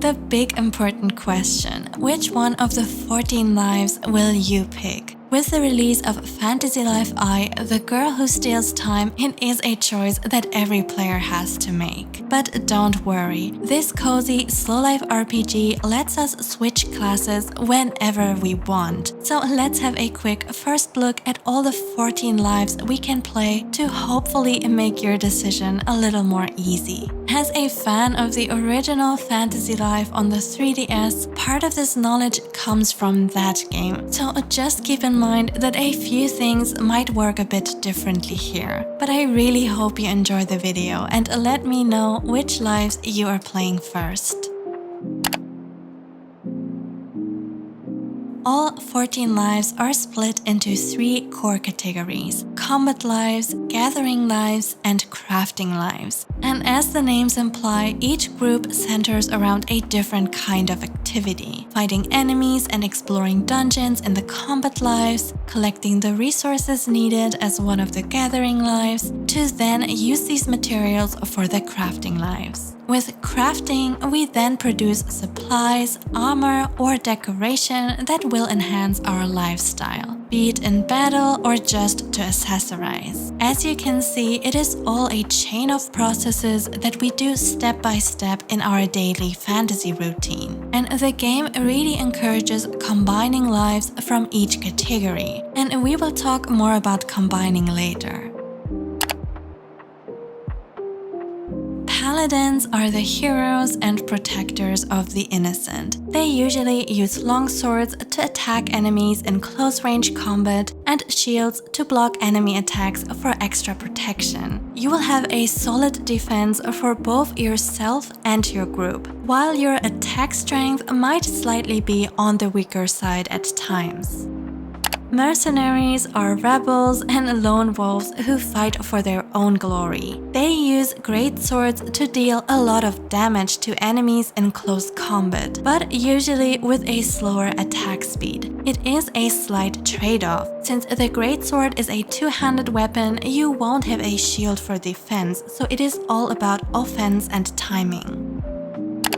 the big important question: which one of the 14 lives will you pick? With the release of Fantasy Life I, The Girl Who Steals Time, it is a choice that every player has to make. But don't worry, this cozy slow life RPG lets us switch classes whenever we want. So let's have a quick first look at all the 14 lives we can play to hopefully make your decision a little more easy. As a fan of the original Fantasy Life on the 3DS, part of this knowledge comes from that game, so just keep in mind that a few things might work a bit differently here. But I really hope you enjoy the video and let me know which lives you are playing first. All 14 lives are split into 3 core categories: combat lives, gathering lives, and crafting lives. And as the names imply, each group centers around a different kind of activity: fighting enemies and exploring dungeons in the combat lives, collecting the resources needed as one of the gathering lives, to then use these materials for the crafting lives. With crafting, we then produce supplies, armor, or decoration that will enhance our lifestyle, be it in battle or just to accessorize. As you can see, it is all a chain of processes that we do step by step in our daily fantasy routine. And the game really encourages combining lives from each category, and we will talk more about combining later. Paladins are the heroes and protectors of the innocent. They usually use long swords to attack enemies in close-range combat and shields to block enemy attacks for extra protection. You will have a solid defense for both yourself and your group, while your attack strength might slightly be on the weaker side at times. Mercenaries are rebels and lone wolves who fight for their own glory. They use great swords to deal a lot of damage to enemies in close combat, but usually with a slower attack speed. It is a slight trade-off. Since the greatsword is a two-handed weapon, you won't have a shield for defense, so it is all about offense and timing.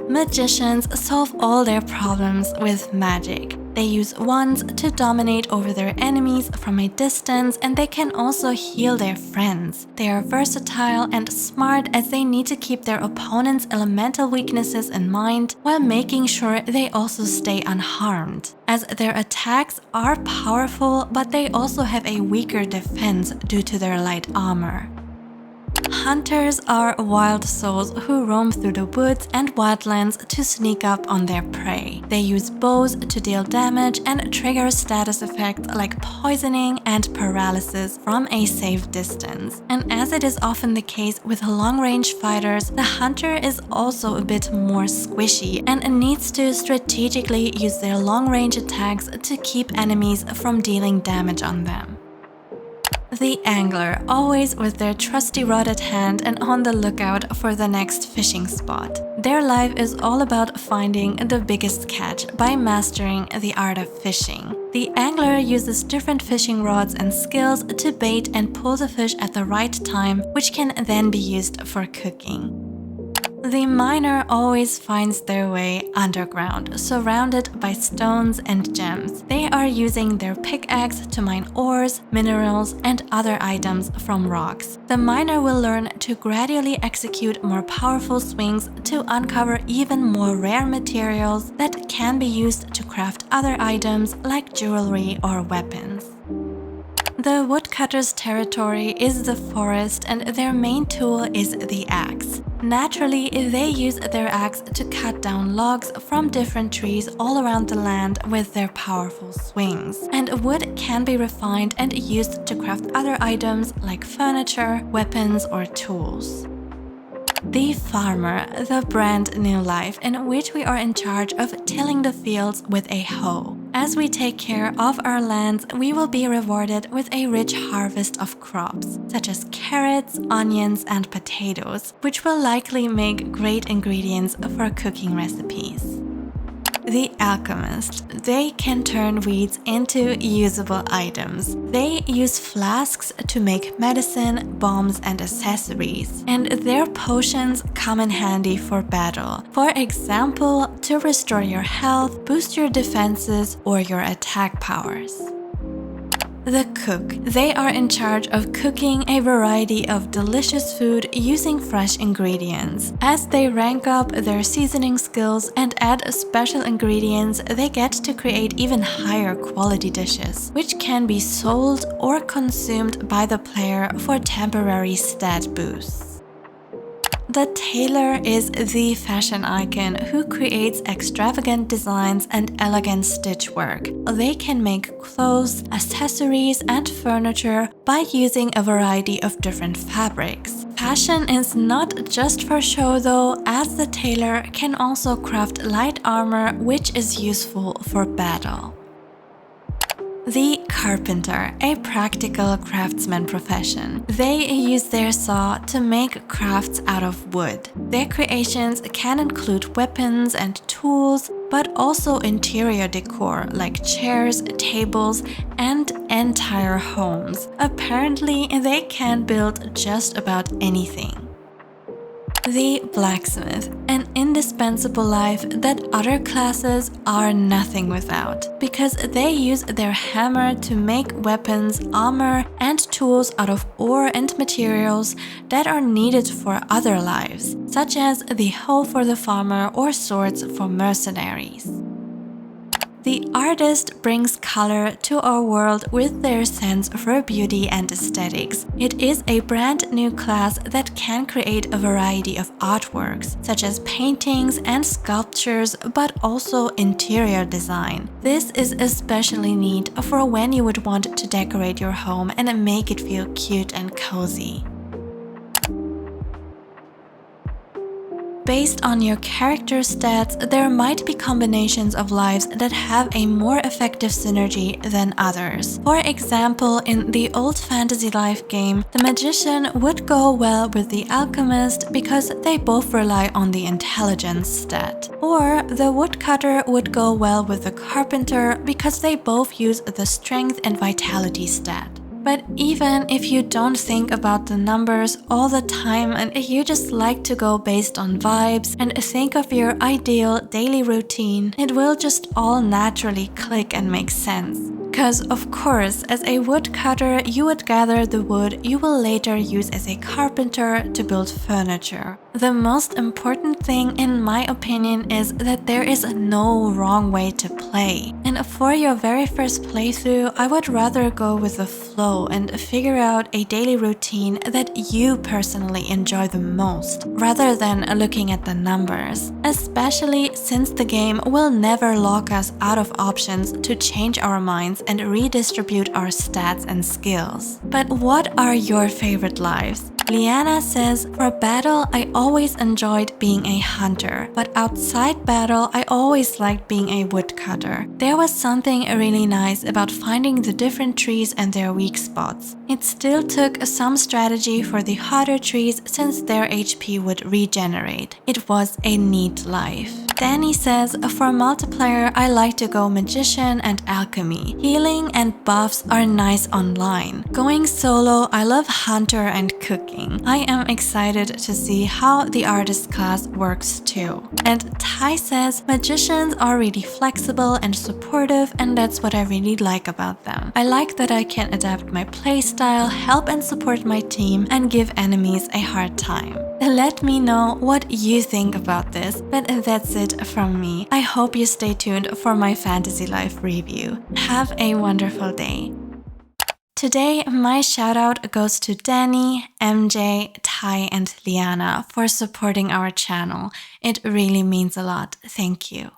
Magicians solve all their problems with magic. They use wands to dominate over their enemies from a distance, and they can also heal their friends. They are versatile and smart as they need to keep their opponent's elemental weaknesses in mind while making sure they also stay unharmed, as their attacks are powerful, but they also have a weaker defense due to their light armor. Hunters are wild souls who roam through the woods and wildlands to sneak up on their prey. They use bows to deal damage and trigger status effects like poisoning and paralysis from a safe distance. And as it is often the case with long-range fighters, the hunter is also a bit more squishy and needs to strategically use their long-range attacks to keep enemies from dealing damage on them. The angler, always with their trusty rod at hand and on the lookout for the next fishing spot. Their life is all about finding the biggest catch by mastering the art of fishing. The angler uses different fishing rods and skills to bait and pull the fish at the right time, which can then be used for cooking. The miner always finds their way underground, surrounded by stones and gems. They are using their pickaxe to mine ores, minerals, and other items from rocks. The miner will learn to gradually execute more powerful swings to uncover even more rare materials that can be used to craft other items like jewelry or weapons. The woodcutter's territory is the forest, and their main tool is the axe. Naturally, they use their axe to cut down logs from different trees all around the land with their powerful swings. And wood can be refined and used to craft other items like furniture, weapons, or tools. The farmer, the brand new life in which we are in charge of tilling the fields with a hoe. As we take care of our lands, we will be rewarded with a rich harvest of crops, such as carrots, onions, and potatoes, which will likely make great ingredients for cooking recipes. The Alchemist. They can turn weeds into usable items. They use flasks to make medicine, bombs, and accessories. And their potions come in handy for battle. For example, to restore your health, boost your defenses, or your attack powers. The Cook. They are in charge of cooking a variety of delicious food using fresh ingredients. As they rank up their seasoning skills and add special ingredients, they get to create even higher quality dishes, which can be sold or consumed by the player for temporary stat boosts. The Tailor is the fashion icon who creates extravagant designs and elegant stitchwork. They can make clothes, accessories, and furniture by using a variety of different fabrics. Fashion is not just for show though, as the Tailor can also craft light armor, which is useful for battle. The Carpenter, a practical craftsman profession. They use their saw to make crafts out of wood. Their creations can include weapons and tools, but also interior decor like chairs, tables, and entire homes. Apparently, they can build just about anything. The Blacksmith, an indispensable life that other classes are nothing without, because they use their hammer to make weapons, armor, and tools out of ore and materials that are needed for other lives, such as the hoe for the farmer or swords for mercenaries. The Artist brings color to our world with their sense for beauty and aesthetics. It is a brand new class that can create a variety of artworks, such as paintings and sculptures, but also interior design. This is especially neat for when you would want to decorate your home and make it feel cute and cozy. Based on your character stats, there might be combinations of lives that have a more effective synergy than others. For example, in the old fantasy life game, the Magician would go well with the Alchemist because they both rely on the intelligence stat. Or the Woodcutter would go well with the Carpenter because they both use the strength and vitality stat. But even if you don't think about the numbers all the time and you just like to go based on vibes and think of your ideal daily routine, it will just all naturally click and make sense. Because of course, as a woodcutter, you would gather the wood you will later use as a carpenter to build furniture. The most important thing, in my opinion, is that there is no wrong way to play. And for your very first playthrough, I would rather go with the flow and figure out a daily routine that you personally enjoy the most, rather than looking at the numbers. Especially since the game will never lock us out of options to change our minds and redistribute our stats and skills. But what are your favorite lives? Liana says, for battle, I always enjoyed being a hunter, but outside battle, I always liked being a woodcutter. There was something really nice about finding the different trees and their weak spots. It still took some strategy for the harder trees since their HP would regenerate. It was a neat life. Danny says, for multiplayer, I like to go magician and alchemy. Healing and buffs are nice online. Going solo, I love hunter and cooking. I am excited to see how the artist class works too. And Ty says, magicians are really flexible and supportive, and that's what I really like about them. I like that I can adapt my playstyle, help and support my team, and give enemies a hard time. Let me know what you think about this, but that's it from me. I hope you stay tuned for my Fantasy Life review. Have a wonderful day. Today, my shoutout goes to Danny, MJ, Ty, and Liana for supporting our channel. It really means a lot. Thank you.